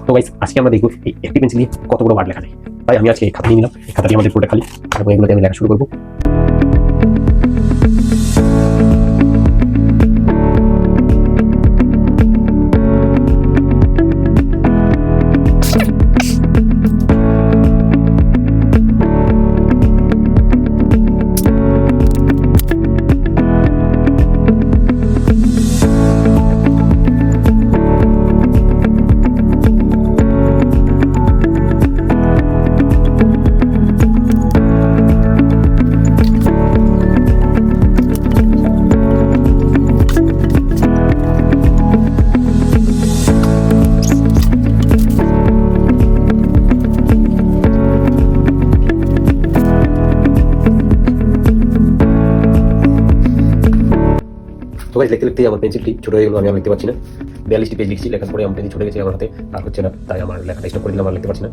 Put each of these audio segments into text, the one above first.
তো গাইস আজকে আমরা দেখব এই একটি পেন্সিল দিয়ে কত বড় ওয়ার্ড লেখা যায়। তাই আমি আজকে এই খাতা নিয়ে নিলাম। এই খাতাটি আমাদের পুরোটা খালি, তারপর এগুলোতে আমি লেখা শুরু করবো। তো গাইস লিখতে লিখতে আমার পেন্সিলটি ছোট হয়ে গেল, আমি আর লিখতে পারছি না। 42টি পেজ লিখছি, লেখার পরে আমার পেন্সিল ছুটে গেছে আমার হাতে, আর হচ্ছে না। তাই আমার লেখাটা স্টপ করে দিলাম, আর লিখতে পারছি না।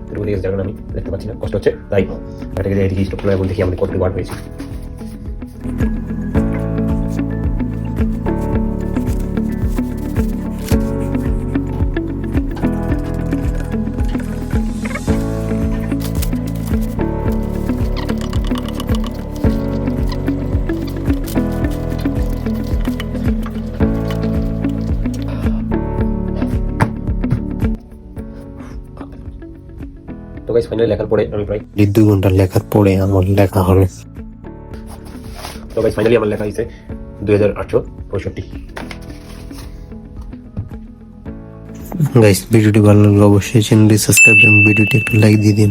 পুরো গেছে জায়গাটা আমি লিখতে পারছি না, কষ্ট হচ্ছে। তাই এটাকে এদিকে স্টপ করে দেখি আমাদের কতটি ওয়ার্ড হয়েছে। তো গাইস ফাইনালি লেখার পরে আমি প্রায় 2 ঘন্টা লেখার পরে আমার লেখা হলো। তো গাইস ফাইনালি আমার লেখা হয়েছে 2865। গাইস ভিডিওটি ভালো লাগলে অবশ্যই চ্যানেলটি সাবস্ক্রাইব এবং ভিডিওটি একটু লাইক দিয়ে দিন।